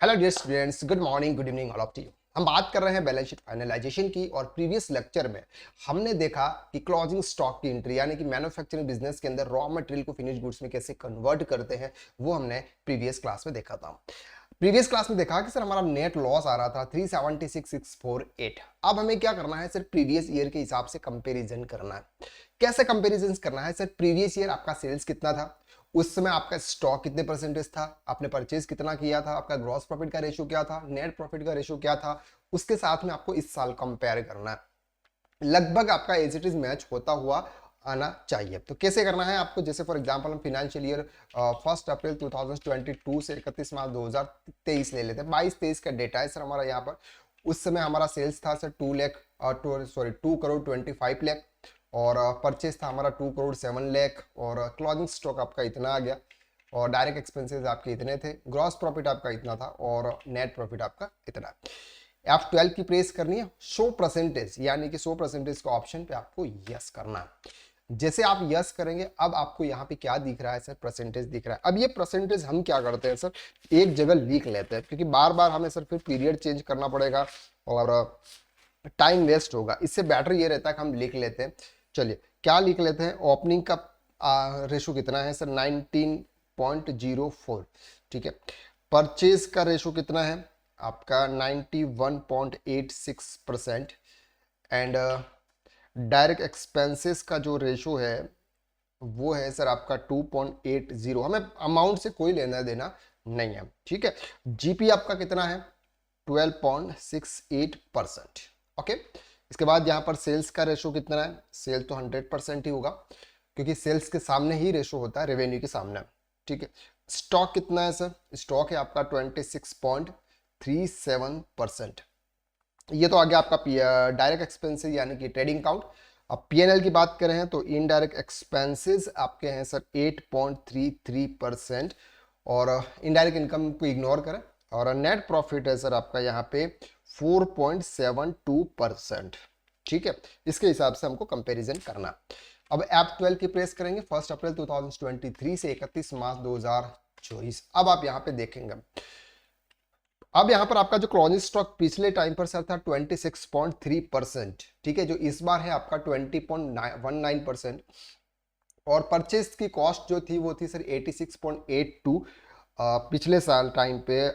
Hello dear students, good morning, good evening all of you. हम बात कर रहे हैं बैलेंस शीट फाइनलाइजेशन की। और प्रीवियस लेक्चर में हमने देखा कि क्लोजिंग स्टॉक की एंट्री यानी कि मैन्युफैक्चरिंग बिजनेस के अंदर रॉ मटेरियल को फिनिश गुड्स में कैसे कन्वर्ट करते हैं, वो हमने प्रीवियस क्लास में देखा था। प्रीवियस क्लास में देखा कि सर हमारा नेट लॉस आ रहा था 376,648। अब हमें क्या करना है सर, प्रीवियस ईयर के हिसाब से कंपैरिजन करना है। कैसे कंपैरिजन करना है सर? प्रीवियस ईयर आपका सेल्स कितना था, उस समय आपका स्टॉक कितने परसेंटेज था, आपने परचेज कितना किया था, आपका ग्रॉस प्रॉफिट का रेशियो क्या था, नेट प्रॉफिट का रेशियो क्या था, उसके साथ में आपको इस साल कंपेयर करना है। लगभग आपका एज इट इज मैच होता हुआ आना चाहिए। तो कैसे करना है आपको? जैसे फॉर एग्जांपल हम फाइनेंशियल ईयर 1 अप्रैल 2022 से 31 मार्च 2023 ले लेते हैं। 22-23 का डेटा है सर हमारा यहाँ पर। उस समय हमारा सेल्स था सर 2 करोड़ 25 लाख, और परचेज था हमारा 2 करोड़ 7 लाख, और क्लोजिंग स्टॉक आपका इतना आ गया, और डायरेक्ट एक्सपेंसेस आपके इतने थे, ग्रॉस प्रॉफिट आपका इतना था, और नेट प्रॉफिट आपका इतना। F12 की प्रेस करनी है, शो परसेंटेज यानी कि 100% का ऑप्शन पे आपको यस करना है। जैसे आप यस करेंगे, अब आपको यहाँ पे क्या दिख रहा है सर? परसेंटेज दिख रहा है। अब ये परसेंटेज हम क्या करते हैं सर, एक जगह लिख लेते हैं, क्योंकि बार बार हमें सर फिर पीरियड चेंज करना पड़ेगा और टाइम वेस्ट होगा। इससे बेटर ये रहता है कि हम लिख लेते हैं। चलिए क्या लिख लेते हैं? ओपनिंग का रेशो कितना है सर? 19.04। ठीक है। परचेज का रेशो कितना है आपका? 91.86%। एंड डायरेक्ट एक्सपेंसेस का जो रेशो है वो है सर आपका 2.80। हमें अमाउंट से कोई लेना देना नहीं है। ठीक है। जीपी आपका कितना है? 12.68%। ओके। इसके बाद यहाँ पर सेल्स का रेशो कितना है? सेल तो 100% ही होगा, क्योंकि सेल्स के सामने ही रेशो होता है रेवेन्यू के सामने। ठीक है। स्टॉक कितना है सर? स्टॉक है आपका 26.37%। ये तो आ गया आपका डायरेक्ट एक्सपेंसेस यानी कि ट्रेडिंग अकाउंट। अब पीएनएल की बात करें तो इनडायरेक्ट एक्सपेंसेस आपके हैं सर 8.33%, और इनडायरेक्ट इनकम को इग्नोर करें। और नेट प्रॉफिट है सर आपका यहाँ पे 4.72%। ठीक है। इसके हिसाब से हमको कंपैरिजन करना। अब F12 की प्रेस करेंगे 1 अप्रैल 2023 से 31 मार्च 2024। अब आप यहाँ पे देखेंगे, अब यहां पर आपका जो क्लोजिंग स्टॉक पिछले टाइम पर सर था 26.3%। ठीक है। जो इस बार है आपका 20.19%। और परचेज की कॉस्ट जो थी वो थी सर 86.82 पिछले साल टाइम पे,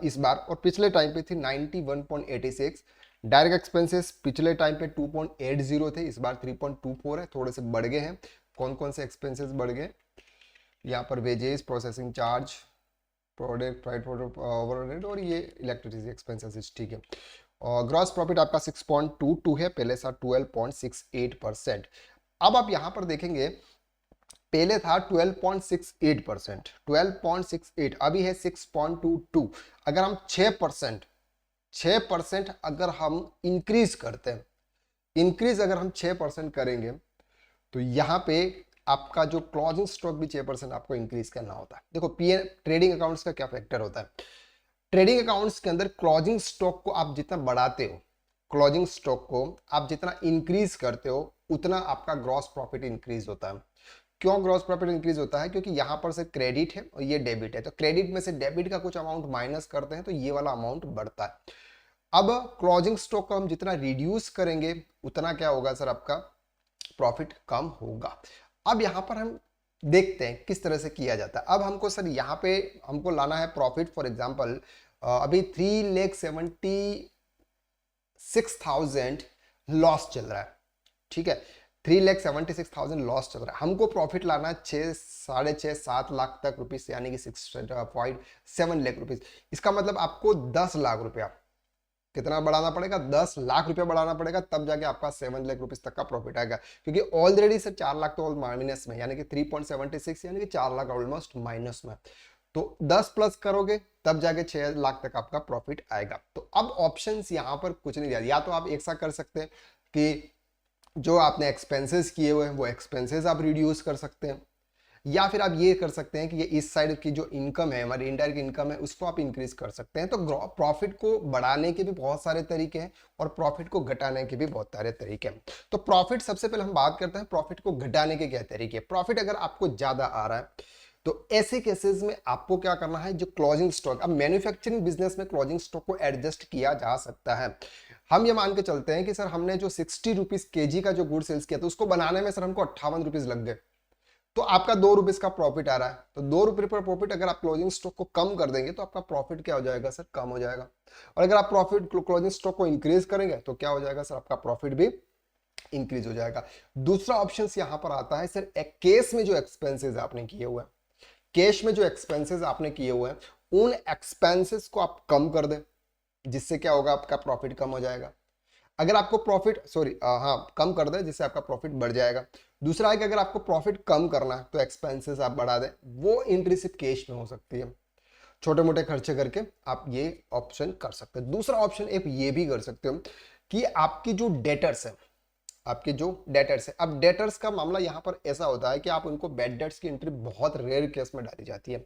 इस बार। और पिछले टाइम पे थी 91.86। डायरेक्ट एक्सपेंसेस पिछले टाइम पे 2.80 थे, इस बार 3.24 है, थोड़े से बढ़ गए हैं। कौन कौन से एक्सपेंसेस बढ़ गए? यहाँ पर wages, processing charge, product pride product overhead, और ये इलेक्ट्रिसिटी एक्सपेंसेस। ठीक है। और ग्रॉस प्रॉफिट आपका 6.22 है, पहले था 12.68%। अब आप यहां पर देखेंगे, पहले था 12.68%, 12.68, अभी है 6.22। अगर हम 6% अगर हम इंक्रीज करते हैं, इंक्रीज अगर हम 6% करेंगे, तो यहाँ पे आपका जो क्लोजिंग स्टॉक भी 6% आपको इंक्रीज करना होता है। देखो पीएन ट्रेडिंग अकाउंट्स का क्या फैक्टर होता है? ट्रेडिंग अकाउंट्स के अंदर क्लोजिंग स्टॉक को आप जितना बढ़ाते हो, क्लोजिंग स्टॉक को आप जितना इंक्रीज करते हो, उतना आपका ग्रॉस प्रॉफिट इंक्रीज होता है। क्यों ग्रॉस प्रॉफिट इंक्रीज होता है? क्योंकि यहाँ पर से क्रेडिट है और ये डेबिट है, तो क्रेडिट में से डेबिट का कुछ अमाउंट माइनस करते हैं तो ये वाला अमाउंट बढ़ता है। अब क्लोजिंग स्टॉक को हम जितना रिड्यूस करेंगे, उतना क्या होगा सर? आपका प्रॉफिट कम होगा। अब यहां पर हम देखते हैं किस तरह से किया जाता है। अब हमको सर यहाँ पे हमको लाना है प्रॉफिट। फॉर एग्जांपल अभी 3,76,000 लॉस चल रहा है। ठीक है। 3,76,000 लॉस चल रहा है, हमको प्रॉफिट लाना है 6, 6.5, 7 लाख तक रुपीज, यानी कि 6.7 लाख रुपीज। इसका मतलब आपको 10 लाख रुपया कितना बढ़ाना पड़ेगा? 10 लाख रुपया बढ़ाना पड़ेगा, तब जाके आपका 7 लाख रुपीज तक का प्रॉफिट आएगा। क्योंकि ऑलरेडी सर 4 लाख तो माइनस में, यानी कि 3.76 यानी कि 4 लाख ऑलमोस्ट माइनस में। तो 10 प्लस करोगे तब जाके 6 लाख तक आपका प्रॉफिट आएगा। तो अब ऑप्शंस यहाँ पर कुछ नहीं दिया। या तो आप एक सा कर सकते हैं कि जो आपने एक्सपेंसेस किए हुए हैं वो एक्सपेंसेस आप रिड्यूस कर सकते हैं, या फिर आप ये कर सकते हैं कि ये इस साइड की जो इनकम है, हमारी इनडायरेक्ट इनकम है, उसको आप इंक्रीज कर सकते हैं। तो प्रॉफिट को बढ़ाने के भी बहुत सारे तरीके हैं और प्रॉफिट को घटाने के भी बहुत सारे तरीके हैं। तो प्रॉफिट, सबसे पहले हम बात करते हैं प्रॉफिट को घटाने के क्या तरीके। प्रॉफिट अगर आपको ज्यादा आ रहा है तो ऐसे केसेस में आपको क्या करना है, जो क्लोजिंग स्टॉक, अब मैन्युफैक्चरिंग बिजनेस में क्लोजिंग स्टॉक को एडजस्ट किया जा सकता है। हम ये मान के चलते हैं कि सर हमने जो 60 रुपीज केजी का जो गुड सेल्स किया, तो उसको बनाने में सर हमको 58 रुपीज लग गए, तो आपका 2 रुपीज का प्रॉफिट आ रहा है। तो 2 रुपए पर प्रॉफिट अगर आप क्लोजिंग स्टॉक को कम कर देंगे तो आपका प्रॉफिट क्या हो जाएगा सर, कम हो जाएगा। और अगर आप प्रॉफिट क्लोजिंग स्टॉक को इंक्रीज करेंगे तो क्या हो जाएगा सर, आपका प्रॉफिट भी इंक्रीज हो जाएगा। दूसरा ऑप्शन यहां पर आता है सर, एक केस में जो एक्सपेंसेस आपने किए हुए हैं, कैश में जो एक्सपेंसेस आपने किए हुए हैं, उन एक्सपेंसेस को आप कम कर दें, जिससे क्या होगा, आपका प्रॉफिट कम हो जाएगा। अगर आपको प्रॉफिट हाँ कम कर दे, जिससे आपका प्रॉफिट बढ़ जाएगा। दूसरा है कि अगर आपको प्रॉफिट कम करना है तो एक्सपेंसेस आप बढ़ा दें, वो एंट्री सिर्फ कैश में हो सकती है। छोटे मोटे खर्चे करके आप ये ऑप्शन कर सकते हैं। दूसरा ऑप्शन आप ये भी कर सकते हो कि आपकी जो डेटर्स है, आपके जो डेटर्स है, अब डेटर्स का मामला यहाँ पर ऐसा होता है कि आप उनको बेड डेट्स की एंट्री बहुत रेयर केस में डाली जाती है।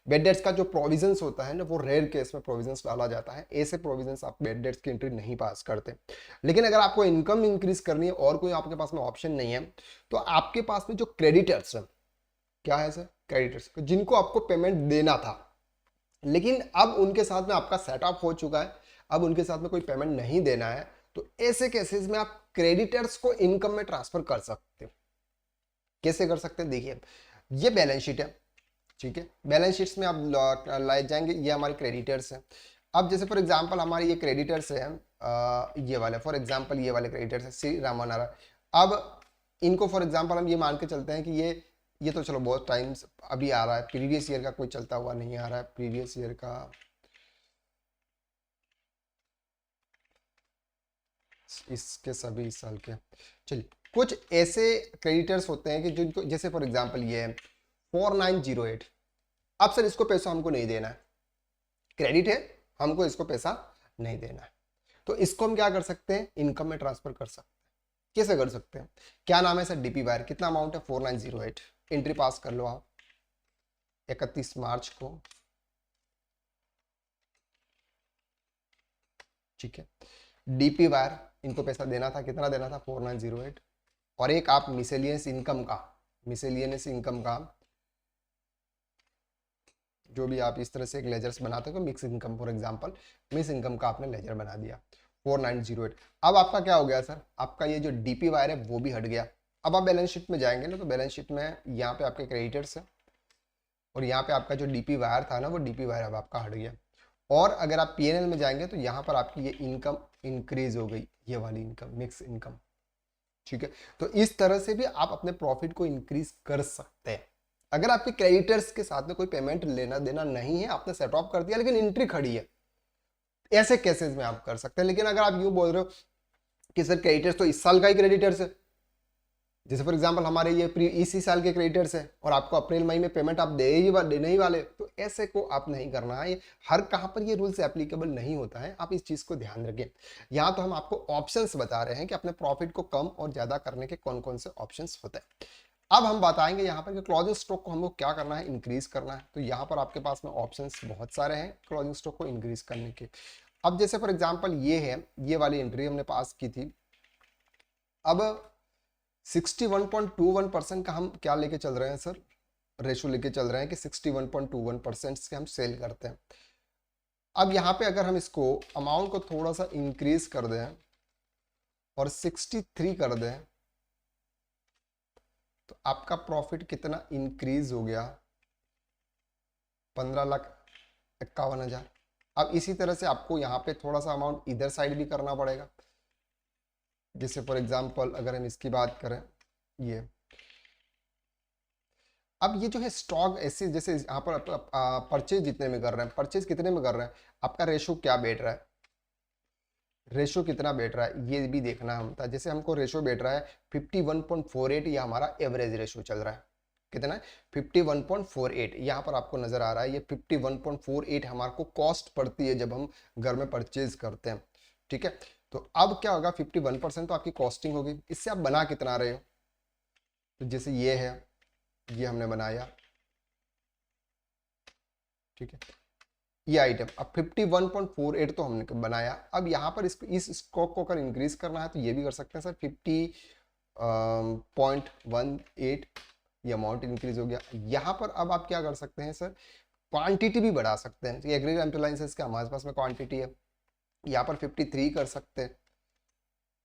बेड डेट्स का जो प्रोविजंस होता है ना, वो रेयर केस में प्रोविजंस डाला जाता है। ऐसे प्रोविजंस आप बेड डेट्स की एंट्री नहीं पास करते। लेकिन अगर आपको इनकम इंक्रीज करनी है और कोई आपके पास में ऑप्शन नहीं है, तो आपके पास में जो क्रेडिटर्स है, क्या है सर, क्रेडिटर्स, जिनको आपको पेमेंट देना था लेकिन अब उनके साथ में आपका सेटअप हो चुका है, अब उनके साथ में कोई पेमेंट नहीं देना है, तो ऐसे केसेस में आप क्रेडिटर्स को इनकम में ट्रांसफर कर सकते हो। कैसे कर सकते हैं, देखिए ये बैलेंस शीट है, ठीक है, बैलेंस शीट्स में आप लाए जाएंगे, ये हमारे क्रेडिटर्स हैं। अब जैसे फॉर एग्जांपल हमारे ये क्रेडिटर्स है, ये वाले फॉर एग्जांपल ये वाले क्रेडिटर्स है श्री रामानारा। अब इनको फॉर एग्जांपल हम ये मान के चलते हैं कि ये तो चलो बहुत टाइम्स अभी आ रहा है, प्रीवियस ईयर का कोई चलता हुआ नहीं आ रहा है, प्रीवियस ईयर का इसके सभी इस साल के। चलिए, कुछ ऐसे क्रेडिटर्स होते हैं कि जिनको, जैसे फॉर एग्जांपल ये है 4908। अब सर इसको पैसा हमको नहीं देना है, क्रेडिट है, हमको इसको पैसा नहीं देना है, तो इसको हम क्या कर सकते हैं, इनकम में ट्रांसफर कर सकते हैं। कैसे कर सकते हैं, क्या नाम है सर, डीपी वायर, कितना अमाउंट है 4908, एंट्री पास कर लो आप 31 मार्च को, ठीक है। डीपी वायर, इनको पैसा देना था, कितना देना था 4908। और एक आप मिसेलियस इनकम का, मिसेलियस इनकम का जो भी आप इस तरह से एक लेजर्स बनाते हो, mix income for example, mix income का आपने लेजर बना दिया 4908। अब आपका क्या हो गया सर, आपका ये जो डीपी वायर है वो भी हट गया। अब आप बैलेंस शीट में जाएंगे ना, तो बैलेंस शीट में यहाँ पे आपके क्रेडिटर्स है और यहाँ पे आपका जो डीपी वायर था ना, वो डीपी वायर अब आपका हट गया। और अगर आप पीएनएल में जाएंगे तो यहाँ पर आपकी ये इनकम इंक्रीज हो गई, ये वाली इनकम, मिक्स इनकम, ठीक है। तो इस तरह से भी आप अपने प्रॉफिट को इंक्रीज कर सकते हैं। अगर आपके क्रेडिटर्स के साथ में कोई पेमेंट लेना देना नहीं है, आपने सेट ऑफ कर दिया लेकिन एंट्री खड़ी है, ऐसे केसेस में आप कर सकते हैं। लेकिन अगर आप यूं बोल रहे हो कि सर क्रेडिटर्स तो इस साल का ही क्रेडिटर्स है, जैसे फॉर एग्जांपल हमारे ये इसी साल के क्रेडिटर्स है और आपको अप्रैल मई में पेमेंट आप देने ही वाले, तो ऐसे को आप नहीं करना है। हर कहां पर ये रूल्स एप्लीकेबल नहीं होता है, आप इस चीज को ध्यान रखें। यहाँ तो हम आपको ऑप्शंस बता रहे हैं कि अपने प्रॉफिट को कम और ज्यादा करने के कौन कौन से ऑप्शंस होते हैं। अब हम बताएंगे यहाँ पर कि क्लोजिंग स्टॉक को हमको क्या करना है, इंक्रीज करना है। तो यहाँ पर आपके पास में ऑप्शंस बहुत सारे हैं क्लोजिंग स्टॉक को इंक्रीज करने के। अब जैसे फॉर एग्जांपल ये है, ये वाली एंट्री हमने पास की थी। अब 61.21% का हम क्या लेके चल रहे हैं सर, रेशो लेके चल रहे हैं कि 61.21% से हम सेल करते हैं। अब यहाँ पे अगर हम इसको अमाउंट को थोड़ा सा इंक्रीज कर दें और 63 कर दें, तो आपका प्रॉफिट कितना इंक्रीज हो गया, 15,51,000। अब इसी तरह से आपको यहाँ पे थोड़ा सा अमाउंट इधर साइड भी करना पड़ेगा। जैसे फॉर एग्जांपल अगर हम इसकी बात करें, ये अब ये जो है स्टॉक ऐसे, जैसे यहाँ पर परचेज जितने में कर रहे हैं, परचेज कितने में कर रहे हैं, आपका रेशो क्या बैठ रहा है, रेशो कितना बैठ रहा है, ये भी देखना हम था। जैसे हमको रेशो बैठ रहा है 51.48, ये हमारा एवरेज रेशो चल रहा है, कितना है 51.48, यहाँ पर आपको नजर आ रहा है। ये 51.48 हमारे को कॉस्ट पड़ती है जब हम घर में परचेज करते हैं, ठीक है। तो अब क्या होगा, 51% तो आपकी कॉस्टिंग होगी। इससे आप बना कितना रहे हो, तो जैसे ये है, ये हमने बनाया, ठीक है, ये आइटम। अब 51.48 तो हमने बनाया। अब यहाँ पर इस स्टॉक को अगर इंक्रीज करना है तो ये भी कर सकते हैं सर, 50.18 ये अमाउंट इंक्रीज हो गया। यहाँ पर अब आप क्या कर सकते हैं सर, क्वांटिटी भी बढ़ा सकते हैं। एग्री अप्लायंसेस का हमारे पास में क्वांटिटी है, यहाँ पर 53 कर सकते हैं,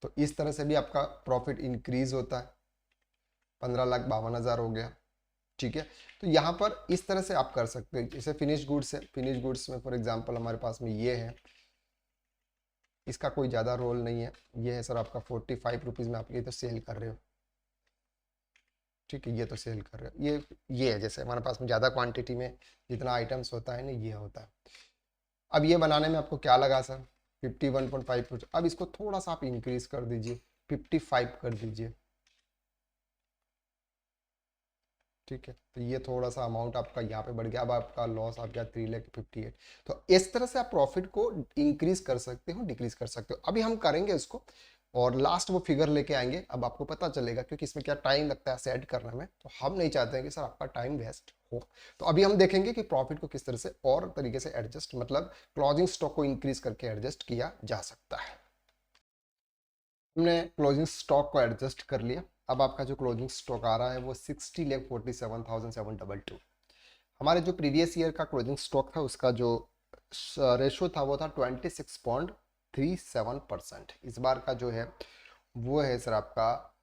तो इस तरह से भी आपका प्रॉफिट इंक्रीज होता है। 15,52,000 हो गया, ठीक है। तो यहाँ पर इस तरह से आप कर सकते हैं। जैसे फिनिश गुड्स है, फिनिश गुड्स में फॉर एग्जांपल हमारे पास में ये है, इसका कोई ज़्यादा रोल नहीं है। ये है सर आपका 45 रुपीज़ में आप ये तो सेल कर रहे हो, ठीक है, ये तो सेल कर रहे हो। ये है, जैसे हमारे पास में ज़्यादा क्वांटिटी में जितना आइटम्स होता है ना, ये होता है। अब ये बनाने में आपको क्या लगा सर, 51.5। अब इसको थोड़ा सा आप इंक्रीज कर दीजिए, 55 कर दीजिए, ठीक है। तो ये थोड़ा सा अमाउंट आपका यहाँ पे बढ़ गया। अब आपका लॉस आ गया 3,58,000। तो इस तरह से आप प्रॉफिट को इंक्रीज कर सकते हो, डिक्रीज कर सकते हो। अभी हम करेंगे इसको और लास्ट वो फिगर लेके आएंगे, अब आपको पता चलेगा, क्योंकि इसमें क्या टाइम लगता है सेट करने में, तो हम नहीं चाहते हैं कि सर आपका टाइम वेस्ट हो। तो अभी हम देखेंगे कि प्रॉफिट को किस तरह से और तरीके से एडजस्ट, मतलब क्लोजिंग स्टॉक को इंक्रीज करके एडजस्ट किया जा सकता है। हमने क्लोजिंग स्टॉक को एडजस्ट कर लिया। अब आपका जो क्लोजिंग स्टॉक आ रहा है वो 60,47,722। हमारे जो प्रीवियस ईयर का क्लोजिंग स्टॉक था उसका जो रेशो था वो था 26.37%। इस बार का जो है वो है सर आपका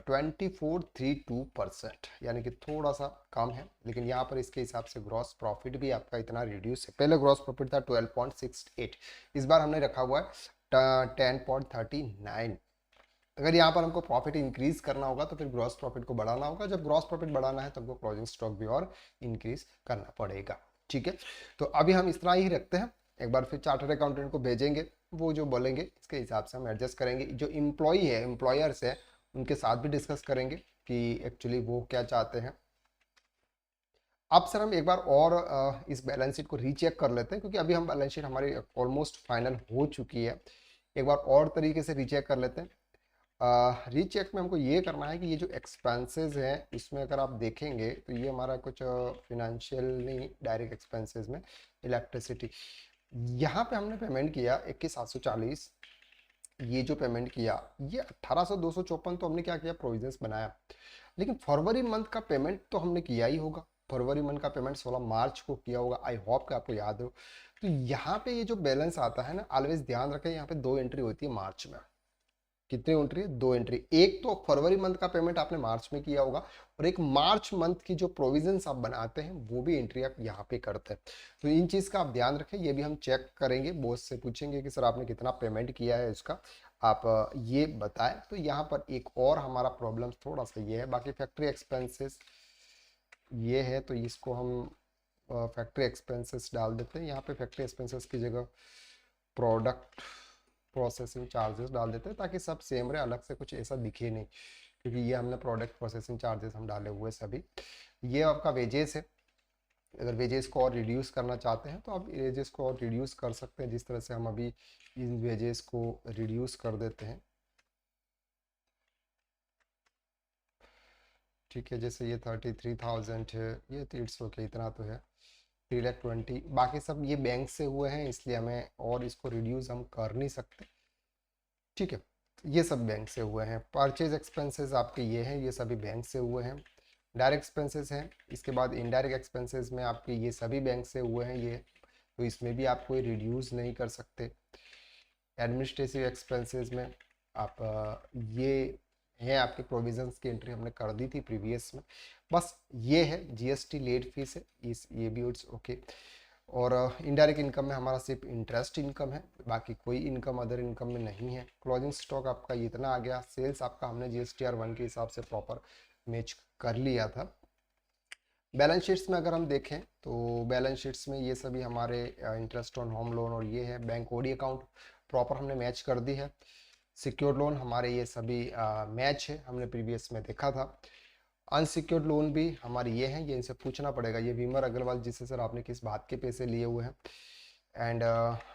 2432%, यानी कि थोड़ा सा कम है। लेकिन यहाँ पर इसके हिसाब से ग्रॉस प्रॉफिट भी आपका इतना रिड्यूस है। पहले ग्रॉस प्रॉफिट था 12.68, इस बार हमने रखा हुआ है 10.39। अगर यहाँ पर हमको प्रॉफिट इंक्रीज करना होगा तो फिर ग्रॉस प्रॉफिट को बढ़ाना होगा। जब ग्रॉस प्रॉफिट बढ़ाना है तो हमको क्लोजिंग स्टॉक भी और इंक्रीज करना पड़ेगा, ठीक है। तो अभी हम इस तरह ही रखते हैं, एक बार फिर चार्टर्ड अकाउंटेंट को भेजेंगे, वो जो बोलेंगे इसके हिसाब से हम एडजस्ट करेंगे। जो इम्प्लॉई है, एम्प्लॉयर्स है, उनके साथ भी डिस्कस करेंगे कि एक्चुअली वो क्या चाहते हैं। अब सर हम एक बार और इस बैलेंस शीट को रीचेक कर लेते हैं, क्योंकि अभी हम बैलेंस शीट हमारी ऑलमोस्ट फाइनल हो चुकी है। एक बार और तरीके से रीचेक कर लेते हैं। रीचेक में हमको ये करना है कि ये जो एक्सपेंसेस हैं इसमें अगर आप देखेंगे तो ये हमारा कुछ फिनेंशियल नहीं, डायरेक्ट एक्सपेंसेस में इलेक्ट्रिसिटी, यहाँ पे हमने पेमेंट किया 21,740। ये जो पेमेंट किया ये 18,254, तो हमने क्या किया, प्रोविजंस बनाया। लेकिन फरवरी मंथ का पेमेंट तो हमने किया ही होगा। फरवरी मंथ का पेमेंट 16 मार्च को किया होगा, आई होप कि आपको याद हो। तो यहाँ पे ये जो बैलेंस आता है ना, ऑलवेज ध्यान रखें, यहाँ पे 2 एंट्री होती है मार्च में। कितनी एंट्री है, 2 एंट्री। एक तो फरवरी मंथ का पेमेंट आपने मार्च में किया होगा, और एक मार्च मंथ की जो प्रोविजंस आप बनाते हैं वो भी एंट्री आप यहाँ पे करते हैं। तो इन चीज का आप ध्यान रखें, ये भी हम चेक करेंगे, बॉस से पूछेंगे कि सर आपने कितना पेमेंट किया है इसका, आप ये बताएं। तो यहाँ पर एक और हमारा प्रॉब्लम थोड़ा सा ये है, बाकी फैक्ट्री एक्सपेंसेस ये है, तो इसको हम फैक्ट्री एक्सपेंसेस डाल देते हैं। यहाँ पे फैक्ट्री एक्सपेंसेस की जगह प्रोडक्ट प्रोसेसिंग चार्जेस डाल देते हैं, ताकि सब सेम रहे, अलग से कुछ ऐसा दिखे नहीं, क्योंकि ये हमने प्रोडक्ट प्रोसेसिंग चार्जेस हम डाले हुए सभी। ये आपका वेजेस है। अगर वेजेस को और रिड्यूस करना चाहते हैं तो आप वेजेस को और रिड्यूस कर सकते हैं, जिस तरह से हम अभी इन वेजेस को रिड्यूस कर देते हैं, ठीक है। जैसे ये 33,000 है, ये 300 के इतना तो है, 3,20,000। बाकी सब ये बैंक से हुए हैं, इसलिए हमें और इसको रिड्यूस हम कर नहीं सकते, ठीक है। ये सब बैंक से हुए हैं। परचेज एक्सपेंसेस आपके ये हैं, ये सभी बैंक से हुए हैं। डायरेक्ट एक्सपेंसेस हैं, इसके बाद इनडायरेक्ट एक्सपेंसेस में आपके ये सभी बैंक से हुए हैं ये, तो इसमें भी आप कोई रिड्यूस नहीं कर सकते। एडमिनिस्ट्रेटिव एक्सपेंसेस में आप ये है आपके प्रोविजंस की एंट्री हमने कर दी थी प्रीवियस में। बस ये है जीएसटी लेट फीस है, इस ये भी इट्स ओके। और इनडायरेक्ट इनकम में हमारा सिर्फ इंटरेस्ट इनकम है, बाकी कोई इनकम अदर इनकम में नहीं है। क्लोजिंग स्टॉक आपका इतना आ गया। सेल्स आपका हमने GSTR 1 के हिसाब से प्रॉपर मैच कर लिया था। बैलेंस शीट्स में अगर हम देखें तो बैलेंस शीट्स में ये सभी हमारे इंटरेस्ट ऑन होम लोन और ये है बैंक ओडी अकाउंट प्रॉपर हमने मैच कर दी है। सिक्योर्ड लोन हमारे ये सभी मैच है, हमने प्रीवियस में देखा था। अनसिक्योर्ड लोन भी हमारे ये हैं, ये इनसे पूछना पड़ेगा। ये विमर अग्रवाल जिससे सर आपने किस बात के पैसे लिए हुए हैं। एंड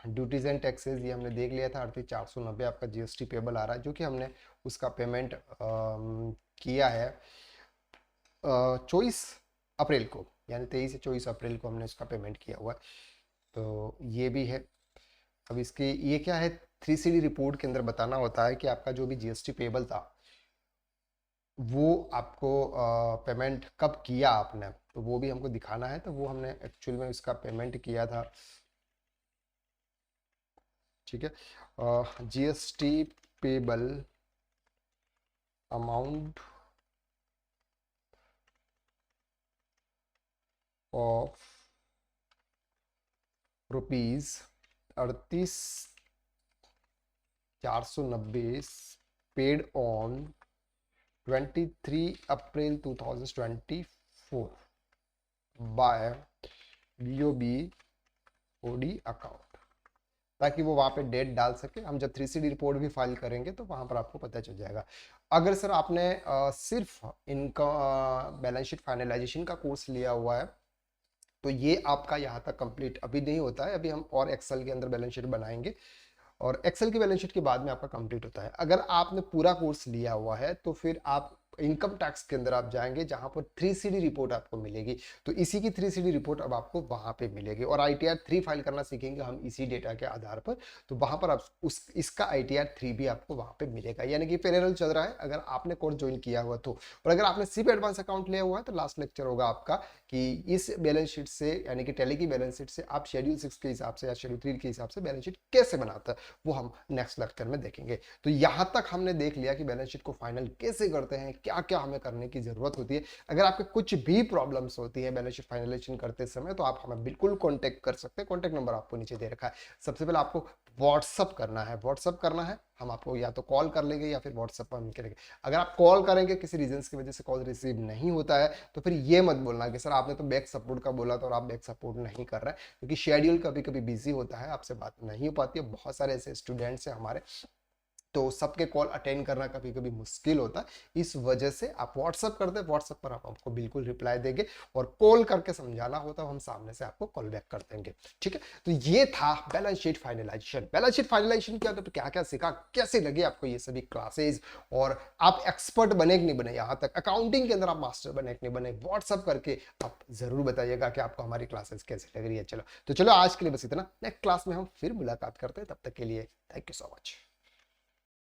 ड्यूटीज एंड टैक्सेस ये हमने देख लिया था, 38,490 आपका जीएसटी पेबल आ रहा है, जो कि हमने उसका पेमेंट किया है 24 अप्रैल को, यानी 23 से 24 अप्रैल को हमने उसका पेमेंट किया हुआ है। तो ये भी है। अब इसकी ये क्या है, 3CD रिपोर्ट के अंदर बताना होता है कि आपका जो भी जीएसटी पेबल था वो आपको पेमेंट कब किया आपने, तो वो भी हमको दिखाना है। तो वो हमने एक्चुअल में उसका पेमेंट किया था, ठीक है। GST payable amount of ₹38,490 paid on 23 April 2024 by BOB OD account, ताकि वो वहाँ पे डेट डाल सके। हम जब 3CD रिपोर्ट भी फाइल करेंगे तो वहाँ पर आपको पता चल जाएगा। अगर सर आपने सिर्फ इनका बैलेंस शीट फाइनलाइजेशन का कोर्स लिया हुआ है तो ये आपका यहाँ तक कंप्लीट अभी नहीं होता है। अभी हम और एक्सेल के अंदर बैलेंस शीट बनाएंगे और एक्सेल की बैलेंस शीट के बाद में आपका कंप्लीट होता है। अगर आपने पूरा कोर्स लिया हुआ है तो फिर आप इनकम टैक्स के अंदर आप जाएंगे जहां पर 3CD रिपोर्ट आपको मिलेगी। तो इसी की 3CD रिपोर्ट अब आपको वहां पे मिलेगी और ITR 3 फाइल करना सीखेंगे हम इसी डेटा के आधार पर। तो वहां पर आप इसका ITR 3 भी आपको वहां पे मिलेगा, यानी कि पैरेलल चल रहा है अगर आपने कोर्स ज्वाइन किया हुआ तो। और अगर आपने सिर्फ एडवांस अकाउंट लिया हुआ है तो लास्ट लेक्चर होगा आपका कि इस बैलेंस शीट से, यानी कि टैली की बैलेंस शीट से आप शेड्यूल 6 के हिसाब से या शेड्यूल 3 के हिसाब से बैलेंस शीट कैसे बनाता है, वो हम नेक्स्ट लेक्चर में देखेंगे। तो यहां तक हमने देख लिया कि बैलेंस शीट को फाइनल कैसे करते हैं, क्या क्या हमें करने की जरूरत होती है। अगर आपके कुछ भी प्रॉब्लम्स होती है बैलेंस शीट फाइनलाइजेशन करते समय तो आप हमें बिल्कुल कांटेक्ट कर सकते हैं। कांटेक्ट नंबर आपको नीचे दे रखा है। सबसे पहले आपको व्हाट्सअप करना है, व्हाट्सअप करना है, हम आपको या तो कॉल कर लेंगे या फिर व्हाट्सएप पर हम करेंगे। अगर आप कॉल करेंगे, किसी रीजन की वजह से कॉल रिसीव नहीं होता है तो फिर ये मत बोलना कि सर आपने तो बैक सपोर्ट का बोला था और आप बैक सपोर्ट नहीं कर रहे हैं, क्योंकि शेड्यूल कभी कभी बिजी होता है, आपसे बात नहीं हो पाती है। बहुत सारे ऐसे स्टूडेंट्स हैं हमारे, तो सबके कॉल अटेंड करना कभी कभी मुश्किल होता है। इस वजह से आप व्हाट्सअप करते हैं, व्हाट्सअप पर आप हमको बिल्कुल रिप्लाई देंगे और कॉल करके समझाना होता है हम सामने से आपको कॉल बैक कर देंगे, ठीक है। तो ये था balance sheet finalisation. Balance sheet finalisation किया तो क्या क्या सीखा, कैसे लगे आपको ये सभी क्लासेज, और आप एक्सपर्ट बने कि नहीं बने, यहाँ तक अकाउंटिंग के अंदर आप मास्टर बने कि नहीं बने, व्हाट्सअप करके आप जरूर बताइएगा कि आपको हमारी क्लासेस कैसे लग रही है। चलो आज के लिए बस इतना, नेक्स्ट क्लास में हम फिर मुलाकात करते हैं, तब तक के लिए थैंक यू सो मच।